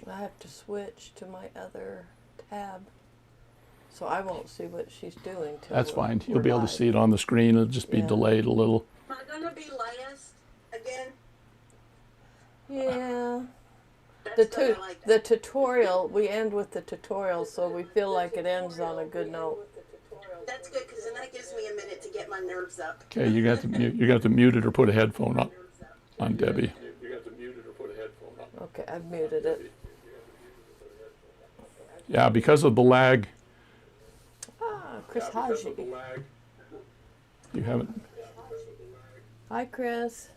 I have to switch to my other tab, so I won't see what she's doing till That's fine. You'll we're be able to live. see it on the screen. It'll just be Yeah. delayed a little. Am I gonna be last again? Yeah. That's good. I like The that. tutorial, we end with the tutorial, so we feel like it ends on a good note. That's good because then that gives me a minute to get my nerves up. Okay, you got to mute. You got to mute it or put a headphone on Debbie. Okay, I've muted it. Yeah, because of the lag, Ah, Chris Haji. you haven't Hi, Chris.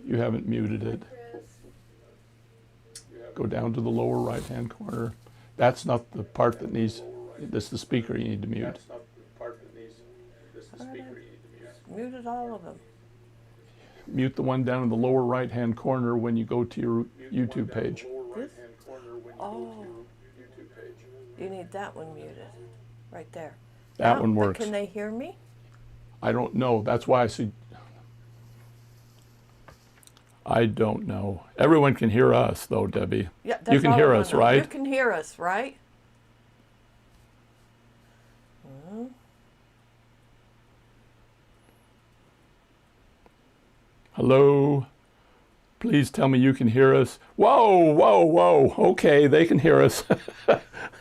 muted it. Go down to the lower right-hand corner. That's not the part that needs. That's the speaker you need to mute. Muted all of them. Mute the one down in the lower right-hand corner when you go to your YouTube page. This? Oh. You need that one muted. Right there. That Now, one works. Can they hear me? I don't know. That's why I see. I don't know. Everyone can hear us, though, Debbie. Yeah, You can all hear I us, wanna know. right? You can hear us, right? Hello? Please tell me you can hear us. Whoa, whoa, whoa. Okay, they can hear us.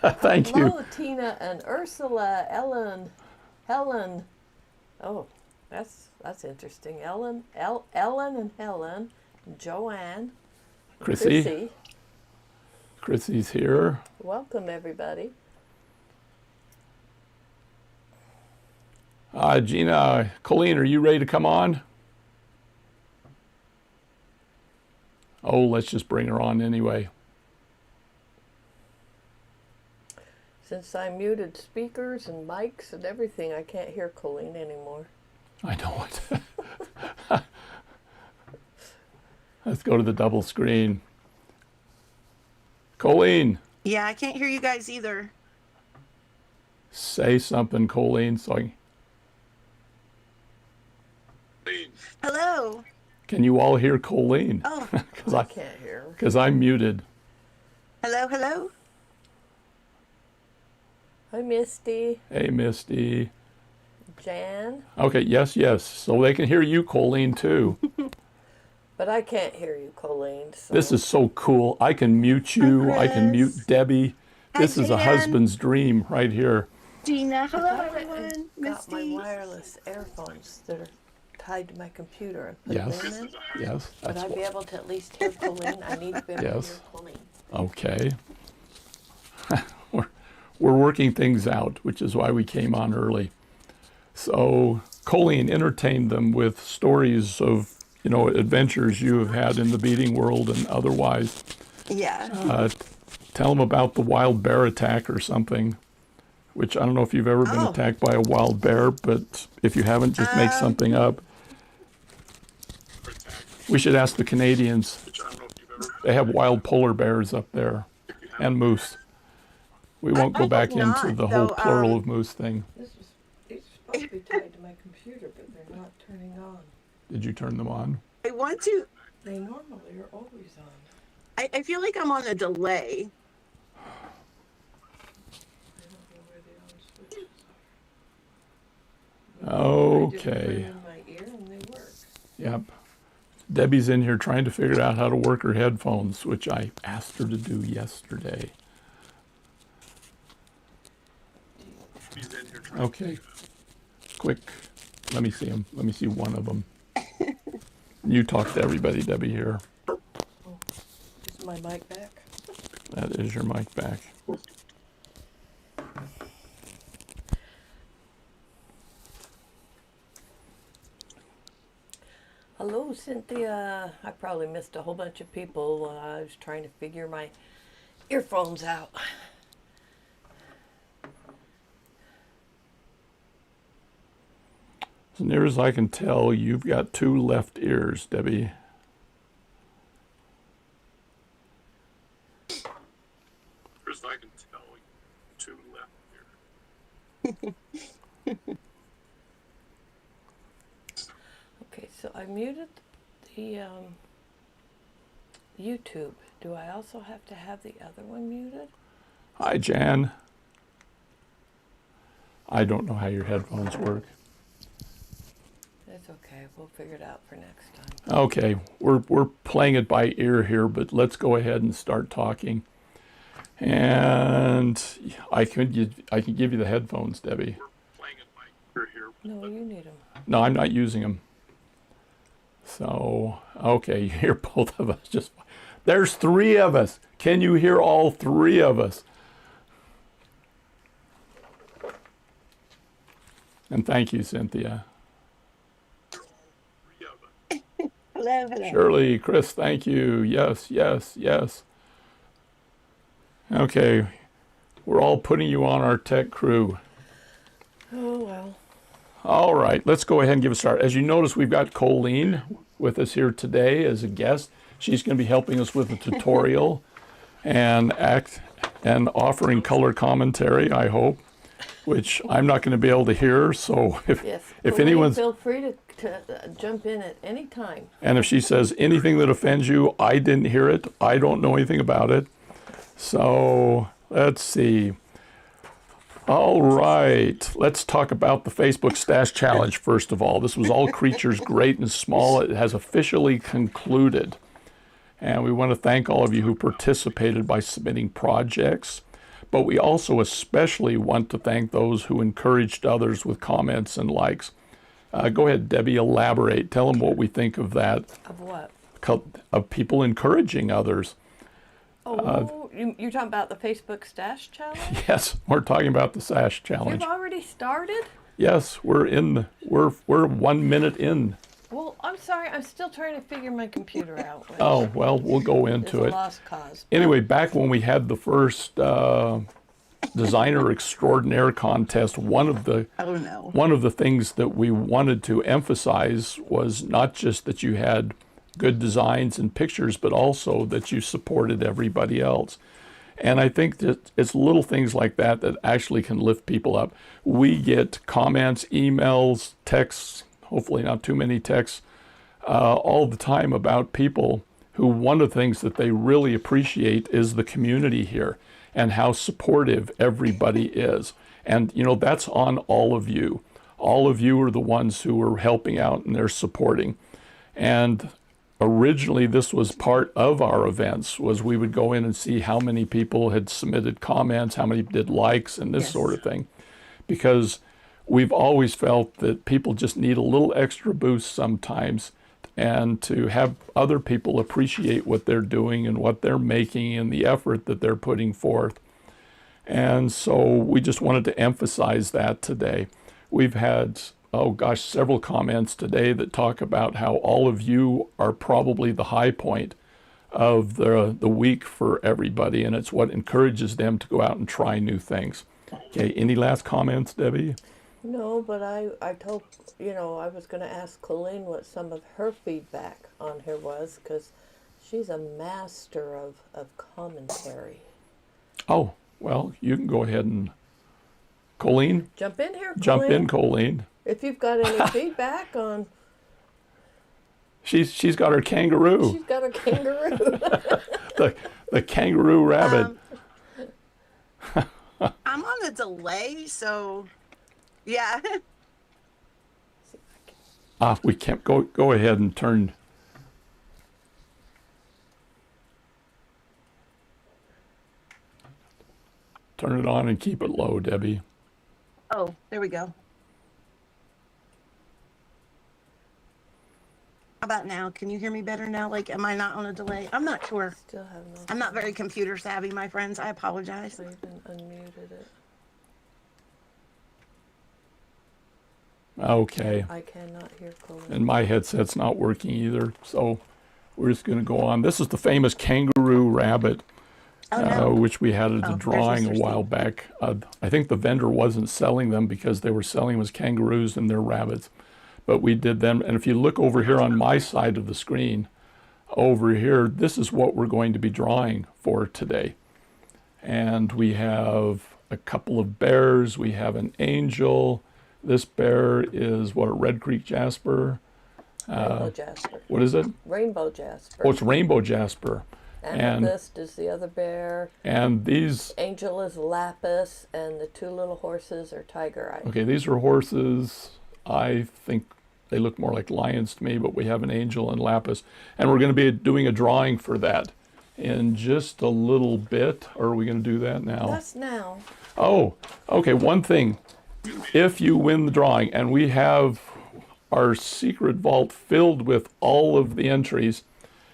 Thank Hello, you. Tina and Ursula, Ellen, Helen. Oh, that's interesting. Ellen and Helen, Joanne, Chrissy. Chrissy's here. Welcome, everybody. Gina, Colleen, are you ready to come on? Oh, let's just bring her on anyway. Since I muted speakers and mics and everything, I can't hear Colleen anymore. I know it. Let's go to the double screen. Colleen, Yeah, I can't hear you guys either. say something, Colleen. Hello. Can you all hear Colleen? Oh. I can't hear. Because I'm muted. Hello, hello. Hi, Misty, Hey, Misty. Jan, Okay, yes, yes. So they can hear you, Colleen, too. but I can't hear you, Colleen. So. This is so cool. I can mute you. Hi, I can mute Chris. Debbie. Hi, This is a Jan. husband's dream right here. Gina. Hello, I went everyone. and got my Misty. wireless earphones that are tied to my computer and put Yes. them in. Yes, Would that's I be what. able to at least hear Colleen? I need to be able Yes. to hear Colleen. Okay. We're working things out, which is why we came on early. So Colleen entertained them with stories of, adventures you have had in the beading world and otherwise. Yeah. Tell them about the wild bear attack or something, which I don't know if you've ever been Oh. attacked by a wild bear, but if you haven't, just make something up. We should ask the Canadians. They have wild polar bears up there and moose. We won't go I back hope into not, the whole though, plural of moose thing. These are supposed to be tied to my computer, but they're not turning on. Did you turn them on? I want to. They normally are always on. I feel like I'm on a delay. I don't know where the on switches are. I just put Okay. them in my ear and they work. Yep. Debbie's in here trying to figure out how to work her headphones, which I asked her to do yesterday. Okay. Quick. Let me see them. Let me see one of them. You talk to everybody, Debbie, here. Oh, is my mic back? That is your mic back. Hello, Cynthia. I probably missed a whole bunch of people while I was trying to figure my earphones out. As near as I can tell, you've got 2 left ears, Debbie. As I can tell, 2 left here. Okay, so I muted the YouTube. Do I also have to have the other one muted? Hi, Jan. I don't know how your headphones work. It's okay. We'll figure it out for next time. Okay, we're playing it by ear here, but let's go ahead and start talking. And I can give you the headphones, Debbie. We're playing it by ear here. No, you need them. No, I'm not using them. So, okay, you hear both of us just fine. There's 3 of us. Can you hear all 3 of us? And thank you, Cynthia. Three of us. Hello, hello. Shirley, Chris, thank you. Yes, yes, yes. Okay, we're all putting you on our tech crew. Oh, well. All right, let's go ahead and give a start. As you notice, we've got Colleen with us here today as a guest. She's going to be helping us with a tutorial and offering color commentary, I hope, which I'm not going to be able to hear. So if Colleen, anyone's, feel free to jump in at any time. and if she says anything that offends you, I didn't hear it. I don't know anything about it. So let's see. All right, let's talk about the Facebook Stash Challenge first of all. This was all creatures great and small. It has officially concluded. And we want to thank all of you who participated by submitting projects. But we also especially want to thank those who encouraged others with comments and likes. Go ahead, Debbie, elaborate. Tell them what we think of that, Of what? of people encouraging others. Oh, you're talking about the Facebook Stash Challenge? Yes, we're talking about the Stash Challenge. You've already started? Yes, we're 1 minute in. Well, I'm sorry. I'm still trying to figure my computer out. Which Oh, well, we'll go is into a it. lost cause. Anyway, back when we had the first designer extraordinaire contest, one of the things that we wanted to emphasize was not just that you had good designs and pictures, but also that you supported everybody else. And I think that it's little things like that that actually can lift people up. We get comments, emails, texts, hopefully not too many texts, all the time about people who one of the things that they really appreciate is the community here and how supportive everybody is. And, you know, that's on all of you. All of you are the ones who are helping out and they're supporting. And originally, this was part of our events, was we would go in and see how many people had submitted comments, how many did likes, and this sort of thing. Because we've always felt that people just need a little extra boost sometimes, and to have other people appreciate what they're doing and what they're making and the effort that they're putting forth. And so we just wanted to emphasize that today. We've had several comments today that talk about how all of you are probably the high point of the week for everybody, and it's what encourages them to go out and try new things. Okay, any last comments, Debbie? No, but I told, I was going to ask Colleen what some of her feedback on here was, because she's a master of commentary. Oh, well, you can go ahead and, Colleen? Jump in here, Colleen. Jump in, Colleen. If you've got any feedback on... She's got her kangaroo. She's got her kangaroo. the kangaroo rabbit. I'm on a delay, so yeah. We can't go ahead and turn it on and keep it low, Debbie. Oh, there we go. How about now? Can you hear me better now? Like, am I not on a delay? I'm not sure. Still have no... I'm not very computer savvy, my friends. I apologize. I even unmuted it. Okay. I cannot hear Colleen. And my headset's not working either, so we're just going to go on. This is the famous kangaroo rabbit, which we had at a drawing a while back. I think the vendor wasn't selling them because they were selling them as kangaroos and they're rabbits. But we did them, and if you look over here on my side of the screen, over here, this is what we're going to be drawing for today. And we have a couple of bears, we have an angel. This bear is, a Red Creek Jasper. Rainbow jasper. What is it? Rainbow jasper. Oh, it's rainbow jasper. Amethyst is the other bear. And these, Angel is lapis, and the two little horses are tiger eye. okay, these are horses. I think they look more like lions to me, but we have an angel and lapis. And we're going to be doing a drawing for that in just a little bit. Or are we going to do that now? That's now. Oh, okay, one thing. If you win the drawing, and we have our secret vault filled with all of the entries,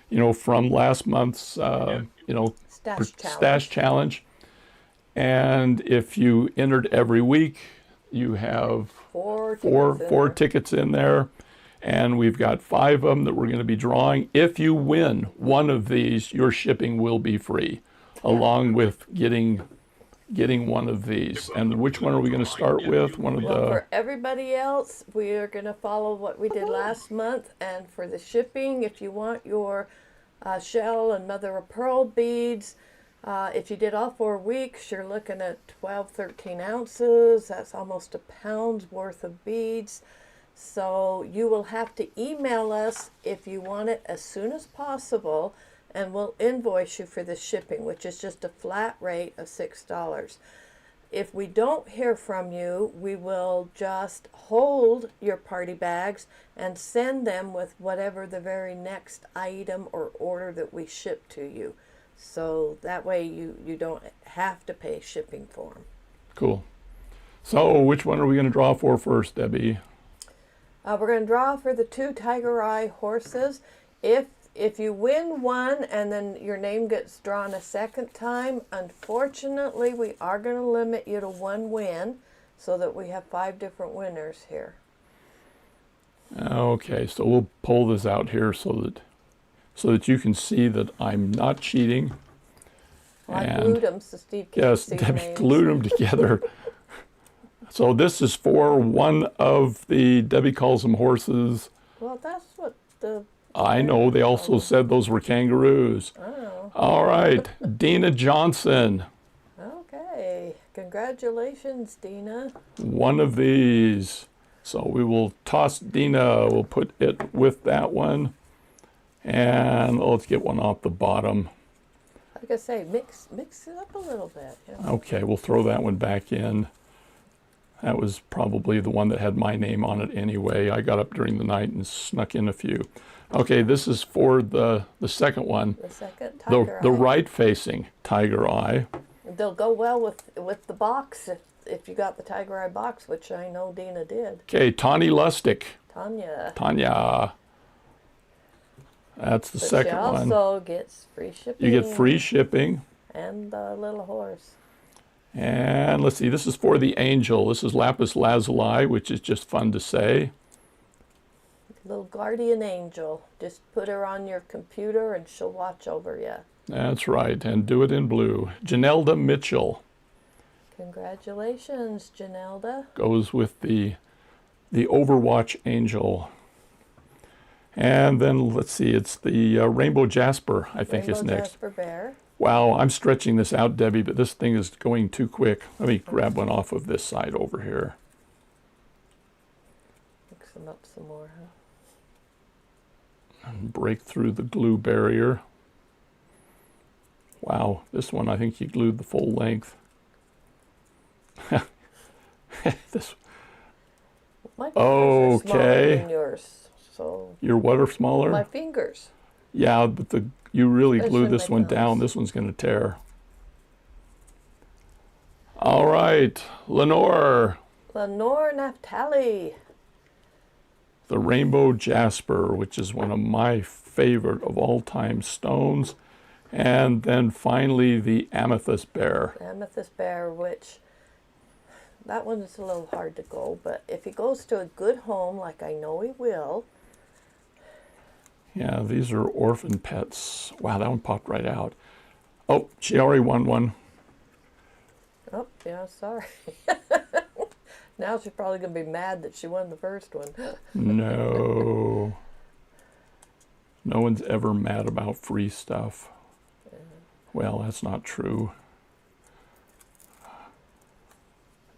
you know, from last month's, you know, stash challenge. And if you entered every week, you have four tickets in there. And we've got 5 of them that we're going to be drawing. If you win one of these, your shipping will be free, along with getting one of these. And which one are we going to start with? One of Well, the... for everybody else, we are going to follow what we did last month. And for the shipping, if you want your shell and mother of pearl beads, if you did all 4 weeks, you're looking at 12, 13 ounces. That's almost a pound's worth of beads. So you will have to email us if you want it as soon as possible, and we'll invoice you for the shipping, which is just a flat rate of $6. If we don't hear from you, we will just hold your party bags and send them with whatever the very next item or order that we ship to you. So that way you don't have to pay shipping for them. Cool. So which one are we going to draw for first, Debbie? We're going to draw for the 2 tiger eye horses. If you win one and then your name gets drawn a second time, unfortunately we are going to limit you to 1 win so that we have 5 different winners here. Okay, so we'll pull this out here so that you can see that I'm not cheating. Well, I glued them so Steve can't Yes, see the Debbie names. glued them together. So this is for one of the, Debbie calls them horses. Well, that's what the... I know, they also said those were kangaroos. Oh, All right, Dina Johnson, okay. Congratulations, Dina. one of these. So we will toss Dina, we'll put it with that one. And let's get one off the bottom. Like I say, mix it up a little bit. You know? Okay, we'll throw that one back in. That was probably the one that had my name on it anyway. I got up during the night and snuck in a few. Okay, this is for the second one. The second tiger The eye. right-facing tiger eye. They'll go well with the box if you got the tiger eye box, which I know Dina did. Okay, Tawny Lustig. Tanya. That's the But second she one. also gets free shipping. You get free shipping. And the little horse. And let's see, this is for the angel. This is lapis lazuli, which is just fun to say. Little guardian angel. Just put her on your computer and she'll watch over you. That's right, and do it in blue. Janelda Mitchell Congratulations, Janelda. goes with the Overwatch angel. And then let's see, it's the rainbow jasper, I think is Rainbow next. Jasper Bear. Wow, I'm stretching this out, Debbie, but this thing is going too quick. Let me grab one off of this side over here. Mix them up some more, huh? And break through the glue barrier. Wow, this one I think you glued the full length. This. My fingers are smaller Okay. than yours, so Your what are smaller? my fingers. Yeah, but you really Especially glued this my one thumbs. down. This one's going to tear. All right, Lenore, Lenore Naftali. the rainbow jasper, which is one of my favorite of all time stones. And then finally the amethyst bear. Amethyst Bear, which that one is a little hard to go, but if he goes to a good home, like I know he will. Yeah, these are orphan pets. Wow, that one popped right out. Oh, she already won one. Oh, yeah, sorry. Now she's probably going to be mad that she won the first one. No. No one's ever mad about free stuff. Well, that's not true.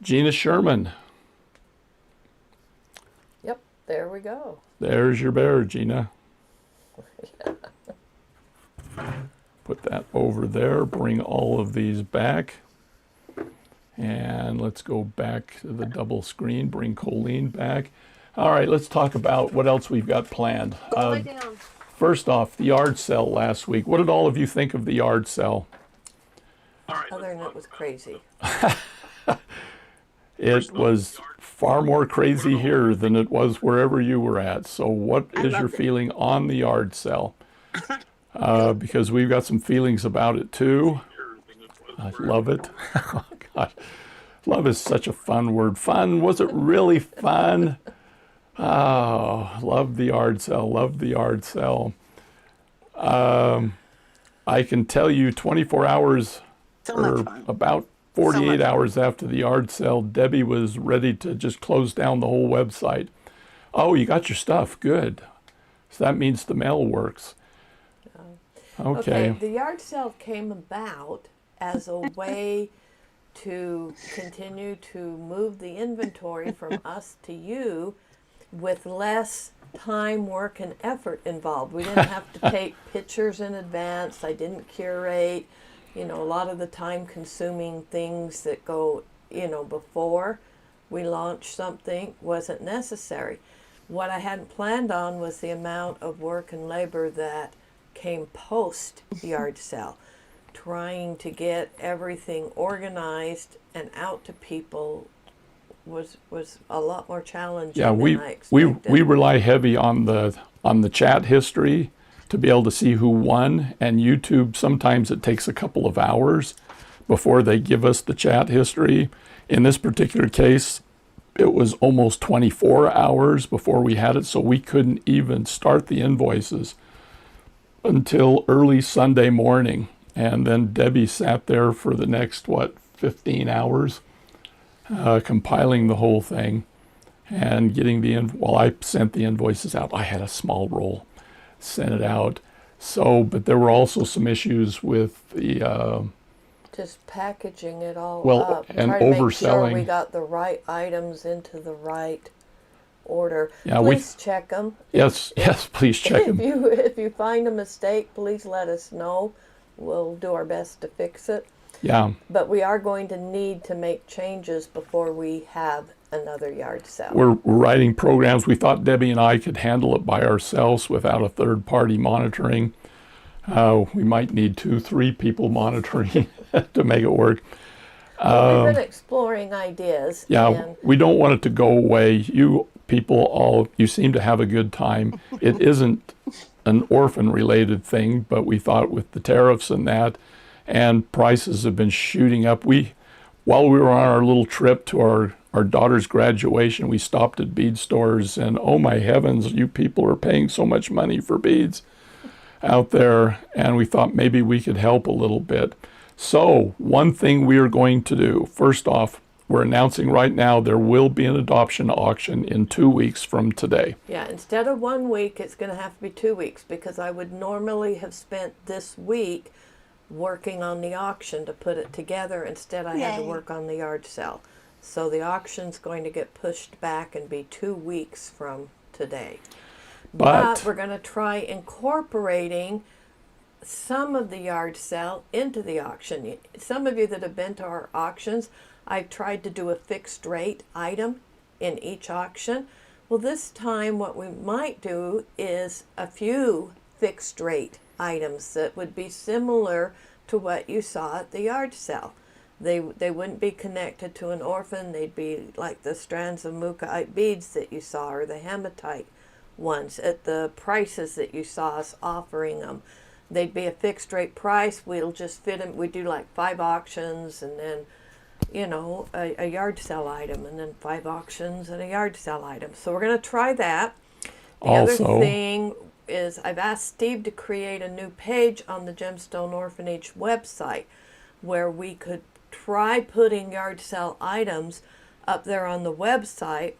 Gina Sherman. Yep, there we go. There's your bear, Gina. Put that over there. Bring all of these back. And let's go back to the double screen. Bring Colleen back. All right, let's talk about what else we've got planned. Go lay down. First off, the yard sale last week. What did all of you think of the yard sale? All right, Other than it was crazy. It was far more crazy here than it was wherever you were at. So what is your loved it. feeling on the yard sale? Because we've got some feelings about it too. I love it. Oh, God. Love is such a fun word. Fun? Was it really fun? Oh, love the yard sale. Love the yard sale. I can tell you 24 hours So much or fun. about 48 much fun. hours after the yard sale, Debbie was ready to just close down the whole website. Oh, you got your stuff. Good. So that means the mail works. Okay. The yard sale came about as a way to continue to move the inventory from us to you with less time, work, and effort involved. We didn't have to take pictures in advance. I didn't curate. A lot of the time-consuming things that go, before we launch something wasn't necessary. What I hadn't planned on was the amount of work and labor that came post yard sale. Trying to get everything organized and out to people was a lot more challenging Yeah, than we I expected. we rely heavy on the chat history to be able to see who won, and YouTube sometimes it takes a couple of hours before they give us the chat history. In this particular case, it was almost 24 hours before we had it, so we couldn't even start the invoices until early Sunday morning. And then Debbie sat there for the next, 15 hours, compiling the whole thing and getting while I sent the invoices out. I had a small roll, sent it out. So, but there were also some issues with the, Just packaging it all Well, up. and Try to make sure overselling. we got the right items into the right order. Yeah, please check them. yes, please check them. If you find a mistake, please let us know. We'll do our best to fix it. Yeah, But we are going to need to make changes before we have another yard sale. we're writing programs. We thought Debbie and I could handle it by ourselves without a third party monitoring. We might need 2-3 people monitoring to make it work. We've been exploring ideas. Yeah, And we don't want it to go away. You people you seem to have a good time. It isn't an orphan related thing, but we thought with the tariffs and that, and prices have been shooting up. While we were on our little trip to our daughter's graduation, we stopped at bead stores, and oh my heavens, you people are paying so much money for beads out there, and we thought maybe we could help a little bit. So one thing we are going to do, first off, we're announcing right now there will be an adoption auction in 2 weeks from today. yeah, instead of 1 week, it's going to have to be 2 weeks because I would normally have spent this week working on the auction to put it together. Instead, I had to Yay. work on the yard sale. So the auction's going to get pushed back and be 2 weeks from today. But we're going to try incorporating some of the yard sale into the auction. Some of you that have been to our auctions, I've tried to do a fixed rate item in each auction. Well, this time what we might do is a few fixed rate items that would be similar to what you saw at the yard sale. They wouldn't be connected to an orphan. They'd be like the strands of mookaite beads that you saw, or the hematite ones at the prices that you saw us offering them. They'd be a fixed rate price. We'll just fit them. We do like 5 auctions and then, a yard sale item, and then 5 auctions and a yard sale item. So we're going to try that. The Also, other thing is I've asked Steve to create a new page on the Gemstone Orphanage website where we could try putting yard sale items up there on the website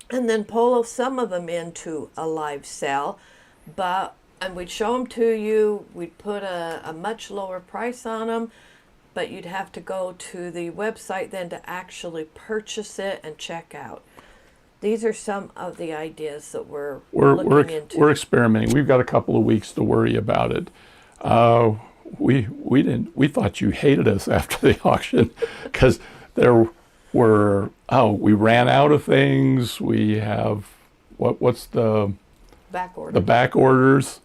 and then pull some of them into a live sale. And we'd show them to you. We'd put a much lower price on them, but you'd have to go to the website then to actually purchase it and check out. these are some of the ideas that we're we're looking into. we're experimenting. We've got a couple of weeks to worry about it. We thought you hated us after the auction because there were we ran out of things. We have what's the Back order. back orders,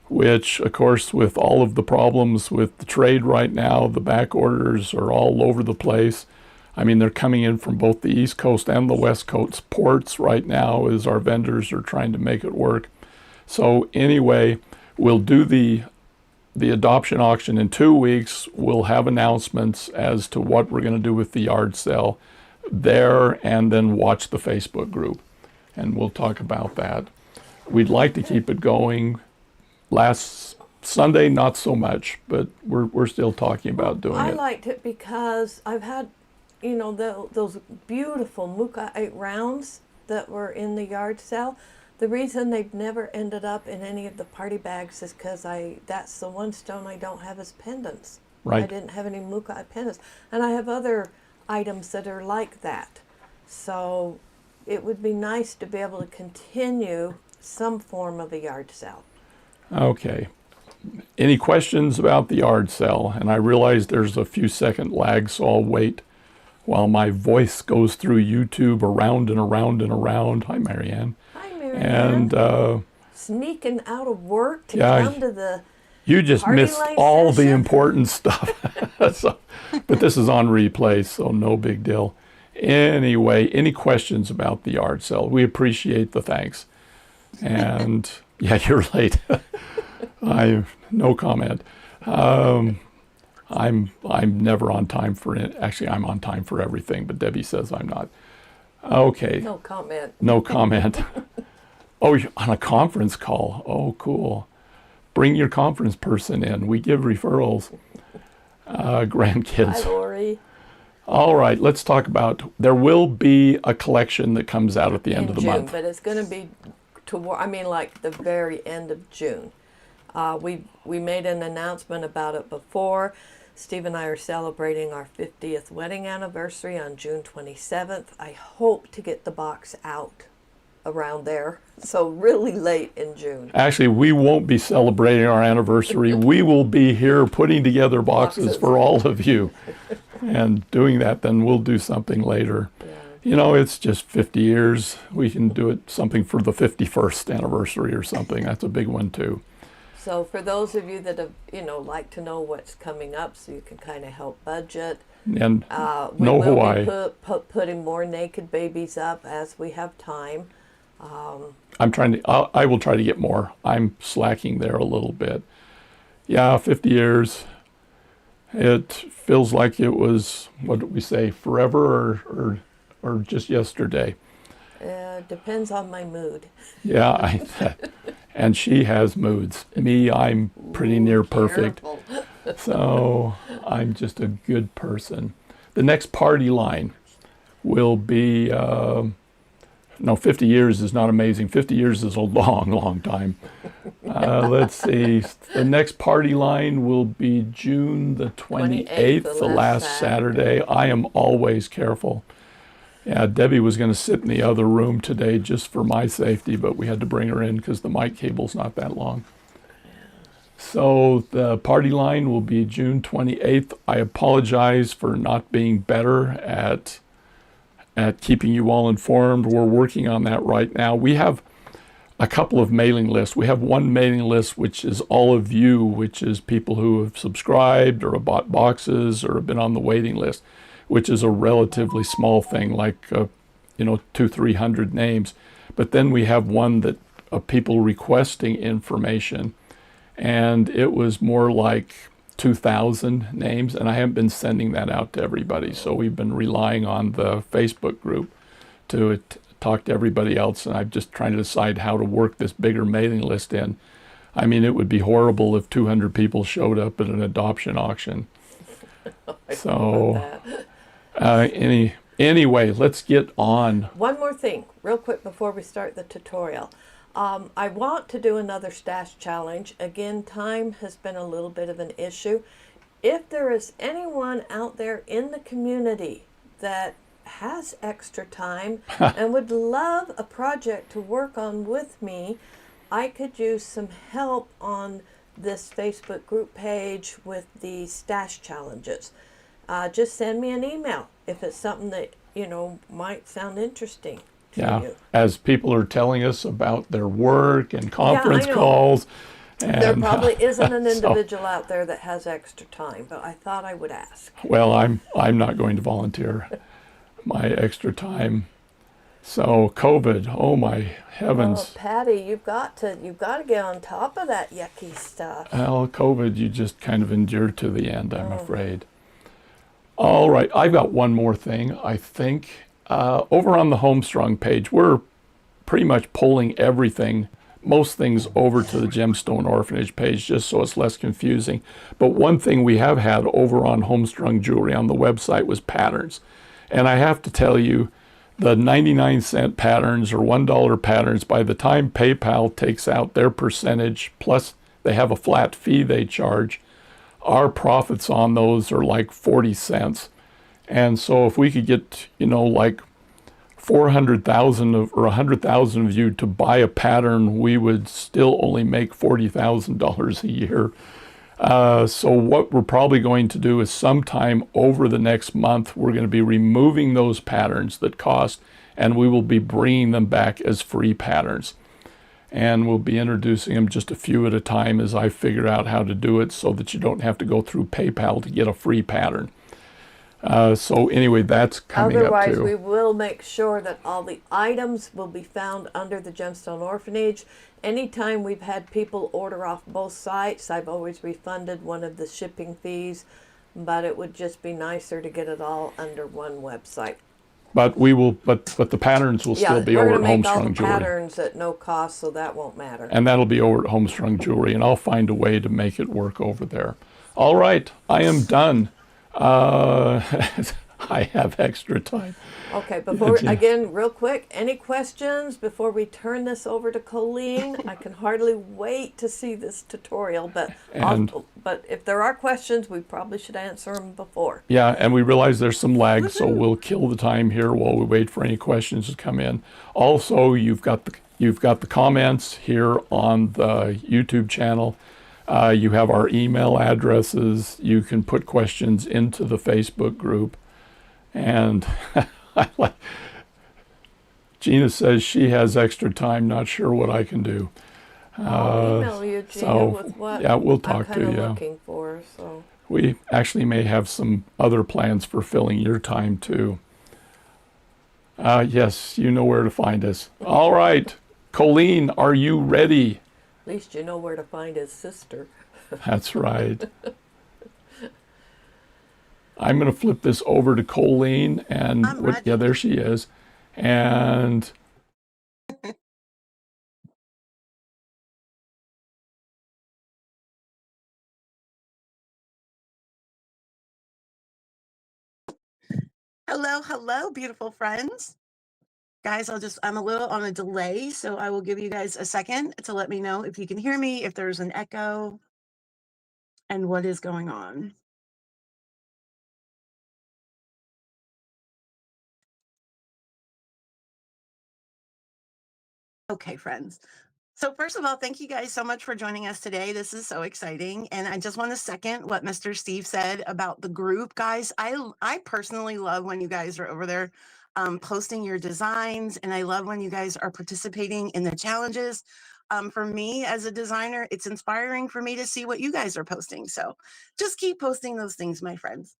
which of course with all of the problems with the trade right now, the back orders are all over the place. I mean, they're coming in from both the East Coast and the West Coast ports right now as our vendors are trying to make it work. So anyway, we'll do the adoption auction in 2 weeks. We'll have announcements as to what we're going to do with the yard sale there, and then watch the Facebook group. And we'll talk about that. We'd like to keep it going. Last Sunday, not so much, but we're still talking about doing I it. liked it because I've had, those beautiful Muka 8 rounds that were in the yard sale. The reason they've never ended up in any of the party bags is because that's the one stone I don't have as pendants. Right. I didn't have any Muka pendants. And I have other items that are like that. So it would be nice to be able to continue some form of a yard sale. Okay. Any questions about the yard sale? And I realize there's a few second lag, so I'll wait while my voice goes through YouTube around and around and around. Hi, Marianne. Hi, Marianne. And sneaking out of work to Yeah, come to the you just missed Parti-Line all the session? important stuff. But this is on replay, so no big deal. Anyway, any questions about the yard sale? We appreciate the thanks. And yeah, you're late. No comment. I'm never on time for it. Actually, I'm on time for everything, but Debbie says I'm not. Okay. No comment. No comment. Oh, you're on a conference call. Oh, cool. Bring your conference person in. We give referrals. Grandkids. Hi, Lori. All right, let's talk about, there will be a collection that comes out at the end In of the June, month. but it's going to be like the very end of June. We made an announcement about it before. Steve and I are celebrating our 50th wedding anniversary on June 27th. I hope to get the box out around there, so really late in June. Actually, we won't be celebrating our anniversary. We will be here putting together boxes for all of you. And doing that, then we'll do something later. Yeah. It's just 50 years. We can do it something for the 51st anniversary or something. That's a big one too. So for those of you that have, like to know what's coming up, so you can kind of help budget. And We know will Hawaii. be putting more naked babies up as we have time. I will try to get more. I'm slacking there a little bit. Yeah, 50 years. It feels like it was, what did we say, forever or just yesterday. Depends on my mood. Yeah, and she has moods. Me, I'm pretty near perfect. Careful. So I'm just a good person. The next Parti-Line will be, 50 years is not amazing. 50 years is a long, long time. Let's see. The next Parti-Line will be June the 28th, the last Saturday. I am always careful. Yeah, Debbie was going to sit in the other room today just for my safety, but we had to bring her in because the mic cable's not that long. So the Parti-Line will be June 28th. I apologize for not being better at keeping you all informed. We're working on that right now. We have a couple of mailing lists. We have one mailing list, which is all of you, which is people who have subscribed or have bought boxes or have been on the waiting list, which is a relatively small thing, like 200-300 names. But then we have one that of people requesting information, and it was more like 2,000 names, and I haven't been sending that out to everybody. So we've been relying on the Facebook group to talk to everybody else, and I'm just trying to decide how to work this bigger mailing list in. I mean, it would be horrible if 200 people showed up at an adoption auction. So anyway, let's get on. One more thing, real quick before we start the tutorial. I want to do another stash challenge. Again, time has been a little bit of an issue. If there is anyone out there in the community that has extra time and would love a project to work on with me, I could use some help on this Facebook group page with the stash challenges. Just send me an email if it's something that, might sound interesting to you. As people are telling us about their work and conference know. calls. There And, probably isn't an so- individual out there that has extra time, but I thought I would ask. Well, I'm not going to volunteer my extra time. So COVID, oh my heavens. Oh, Patty, you've got to get on top of that yucky stuff. Well, COVID, you just kind of endure to the end, I'm afraid. All right, I've got one more thing. I think over on the HomeStrung page, we're pretty much pulling everything, most things over to the Gemstone Orphanage page, just so it's less confusing. But one thing we have had over on HomeStrung Jewelry on the website was patterns. And I have to tell you, the 99-cent patterns or $1 patterns, by the time PayPal takes out their percentage, plus they have a flat fee they charge, our profits on those are like 40 cents. And so if we could get, like 400,000 or 100,000 of you to buy a pattern, we would still only make $40,000 a year. So what we're probably going to do is sometime over the next month, we're going to be removing those patterns that cost, and we will be bringing them back as free patterns. And we'll be introducing them just a few at a time as I figure out how to do it so that you don't have to go through PayPal to get a free pattern. So anyway, that's coming up too. Otherwise, we will make sure that all the items will be found under the Gemstone Orphanage. Anytime we've had people order off both sites, I've always refunded one of the shipping fees, but it would just be nicer to get it all under one website. But we will, but the patterns will still be over at we're going to make all HomeStrung the Jewelry. patterns at no cost, so that won't matter. And that'll be over at HomeStrung Jewelry, and I'll find a way to make it work over there. All right, I am done. I have extra time. Okay, again, real quick, any questions before we turn this over to Colleen? I can hardly wait to see this tutorial, but if there are questions, we probably should answer them before. Yeah, and we realize there's some lag, so we'll kill the time here while we wait for any questions to come in. Also, you've got the comments here on the YouTube channel. You have our email addresses. You can put questions into the Facebook group. And Gina says she has extra time, not sure what I can do. I'll email you, Gina, with what we'll talk I'm to kind you. of looking for. So We actually may have some other plans for filling your time too. Yes, you know where to find us. All right, Colleen, are you ready? at least you know where to find his sister. That's right. I'm going to flip this over to Colleen, and I'm ready. yeah, there she is. And Hello, beautiful friends. Guys, I'm a little on a delay, so I will give you guys a second to let me know if you can hear me, if there's an echo, and what is going on. Okay, friends. So first of all, thank you guys so much for joining us today. This is so exciting. And I just want to second what Mr. Steve said about the group. Guys, I personally love when you guys are over there posting your designs. And I love when you guys are participating in the challenges. For me as a designer, it's inspiring for me to see what you guys are posting. So just keep posting those things, my friends.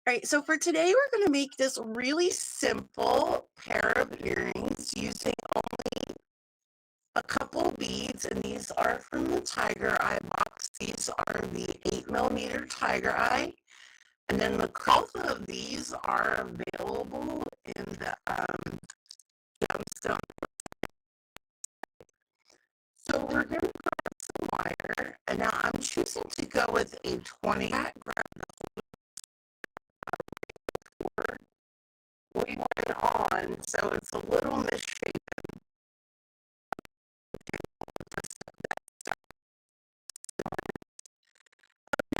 All right, so for today, we're going to make this really simple pair of earrings using only a couple beads, and these are from the Tiger Eye box. These are the 8mm Tiger Eye, and then the both of these are available in the Gemstone. So we're going to grab some wire, and now I'm choosing to go with a 20. Grab the we went on, so it's a little misshapen.